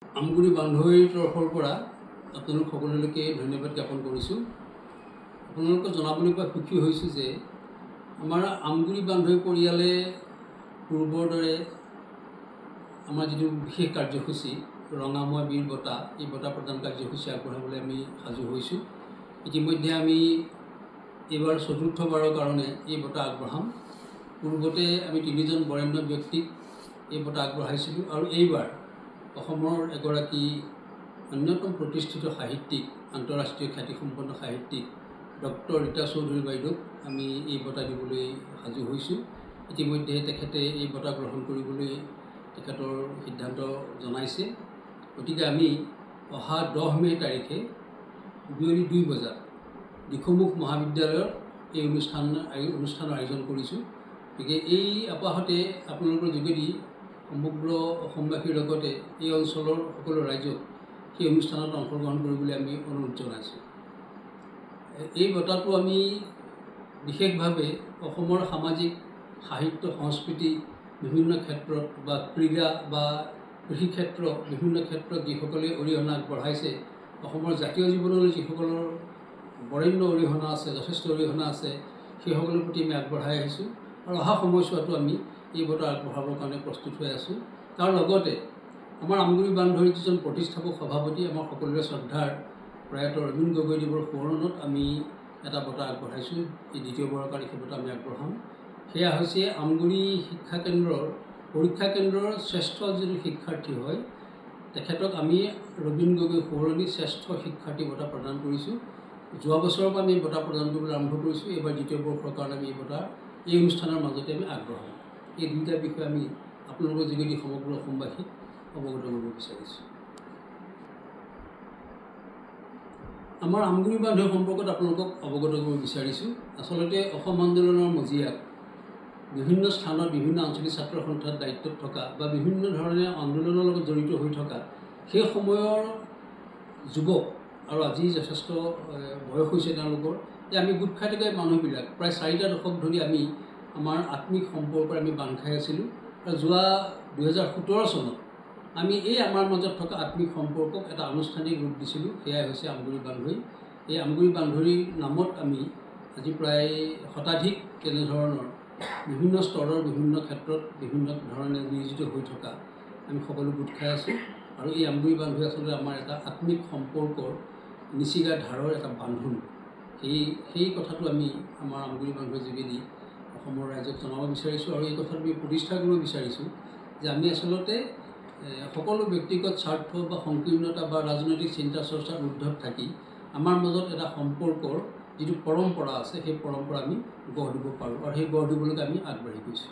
আমগুৰি বান্ধৱীৰ তৰফৰ পৰা আপোনালোক সকলোলৈকে ধন্যবাদ জ্ঞাপন কৰিছোঁ। আপোনালোকক জনাবলৈ পাই সুখী হৈছোঁ যে আমাৰ আমগুৰি বান্ধৱী পৰিয়ালে পূৰ্বৰ দৰে আমাৰ যিটো বিশেষ কাৰ্যসূচী ৰঙাময় বীৰ বঁটা, এই বঁটা প্ৰদান কাৰ্যসূচী আগবঢ়াবলৈ আমি সাজু হৈছোঁ। ইতিমধ্যে আমি এইবাৰ চতুৰ্থবাৰৰ কাৰণে এই বঁটা আগবঢ়াম। পূৰ্বতে আমি 3জন বৰেণ্য ব্যক্তিক এই বঁটা আগবঢ়াইছিলোঁ আৰু এইবাৰ অসমৰ এগৰাকী অন্যতম প্ৰতিষ্ঠিত সাহিত্যিক, আন্তঃৰাষ্ট্ৰীয় খ্যাতিসম্পন্ন সাহিত্যিক ডক্টৰ ৰীতা চৌধুৰী বাইদেউক আমি এই বঁটা দিবলৈ সাজু হৈছোঁ। ইতিমধ্যে তেখেতে এই বঁটা গ্ৰহণ কৰিবলৈ তেখেতৰ সিদ্ধান্ত জনাইছে। গতিকে আমি অহা 10 মে' তাৰিখে বিয়লি 2 বজাত দিখৌমুখ মহাবিদ্যালয়ত এই অনুষ্ঠানৰ আয়োজন কৰিছোঁ। গতিকে এই আপাহতে আপোনালোকৰ যোগেদি সমগ্ৰ অসমবাসীৰ লগতে এই অঞ্চলৰ সকলো ৰাইজক সেই অনুষ্ঠানত অংশগ্ৰহণ কৰিবলৈ আমি অনুৰোধ জনাইছোঁ। এই বঁটাটো আমি বিশেষভাৱে অসমৰ সামাজিক সাহিত্য সংস্কৃতি বিভিন্ন ক্ষেত্ৰত বা ক্ৰীড়া বা কৃষি ক্ষেত্ৰ বিভিন্ন ক্ষেত্ৰত যিসকলে অৰিহণা আগবঢ়াইছে, অসমৰ জাতীয় জীৱনলৈ যিসকলৰ বৰেণ্য অৰিহণা আছে, যথেষ্ট অৰিহণা আছে, সেইসকলৰ প্ৰতি আমি আগবঢ়াই আহিছোঁ আৰু অহা সময়ছোৱাতো আমি এই বঁটা আগবঢ়াবৰ কাৰণে প্ৰস্তুত হৈ আছোঁ। তাৰ লগতে আমাৰ আমগুৰি বান্ধৱীৰ যিজন প্ৰতিষ্ঠাপক সভাপতি, আমাৰ সকলোৰে শ্ৰদ্ধাৰ প্ৰয়াত ৰবীন গগৈদেৱৰ সোঁৱৰণত আমি এটা বঁটা আগবঢ়াইছোঁ। এই দ্বিতীয়বাৰৰ কাৰণে সেই বঁটা আমি আগবঢ়াম। সেয়া হৈছে আমগুৰি শিক্ষা কেন্দ্ৰৰ পৰীক্ষা কেন্দ্ৰৰ শ্ৰেষ্ঠ যিটো শিক্ষাৰ্থী হয়, তেখেতক আমি ৰবীন গগৈ সোঁৱৰণি শ্ৰেষ্ঠ শিক্ষাৰ্থী বঁটা প্ৰদান কৰিছোঁ। যোৱা বছৰৰ পৰা আমি এই বঁটা প্ৰদান কৰিবলৈ আৰম্ভ কৰিছোঁ। এইবাৰ দ্বিতীয় বৰ্ষৰ কাৰণে আমি এই বঁটা এই অনুষ্ঠানৰ মাজতে আমি আগবঢ়াম। এই দুয়োটা বিষয়ে আমি আপোনালোকৰ যোগেদি সমগ্ৰ অসমবাসীক অৱগত কৰিব বিচাৰিছোঁ। আমাৰ আমগুৰি বান্ধৱী সম্পৰ্কত আপোনালোকক অৱগত কৰিব বিচাৰিছোঁ। আচলতে অসম আন্দোলনৰ মজিয়াত বিভিন্ন স্থানত বিভিন্ন আঞ্চলিক ছাত্ৰ সন্থাৰ দায়িত্বত থকা বা বিভিন্ন ধৰণে আন্দোলনৰ লগত জড়িত হৈ থকা সেই সময়ৰ যুৱক আৰু আজি যথেষ্ট বয়স হৈছে তেওঁলোকৰ, যে আমি গোট খাই থকা মানুহবিলাক প্ৰায় 4টা দশক ধৰি আমি আমাৰ আত্মিক সম্পৰ্কৰে আমি বান্ধ খাই আছিলোঁ। আৰু যোৱা 2017 চনত আমি এই আমাৰ মাজত থকা আত্মিক সম্পৰ্কক এটা আনুষ্ঠানিক ৰূপ দিছিলোঁ। সেয়াই হৈছে আমগুৰি বান্ধৱী। এই আমগুৰি বান্ধৱীৰ নামত আমি আজি প্ৰায় শতাধিক তেনেধৰণৰ বিভিন্ন স্তৰৰ বিভিন্ন ক্ষেত্ৰত বিভিন্ন ধৰণে নিয়োজিত হৈ থকা আমি সকলো গোট খাই আছোঁ। আৰু এই আমগুৰি বান্ধৱী আচলতে আমাৰ এটা আত্মিক সম্পৰ্কৰ নিচিগা ধাৰৰ এটা বান্ধোন। সেই কথাটো আমি আমাৰ আমগুৰি বান্ধৱীৰ যোগেদি অসমৰ ৰাইজক জনাব বিচাৰিছোঁ আৰু এই কথাটো আমি প্ৰতিষ্ঠা কৰিব বিচাৰিছোঁ যে আমি আচলতে সকলো ব্যক্তিগত স্বাৰ্থ বা সংকীৰ্ণতা বা ৰাজনৈতিক চিন্তা চৰ্চাৰ ঊৰ্ধত থাকি আমাৰ মাজত এটা সম্পৰ্কৰ যিটো পৰম্পৰা আছে, সেই পৰম্পৰা আমি গঢ় দিব পাৰোঁ আৰু সেই গঢ় দিবলৈকে আমি আগবাঢ়ি গৈছোঁ।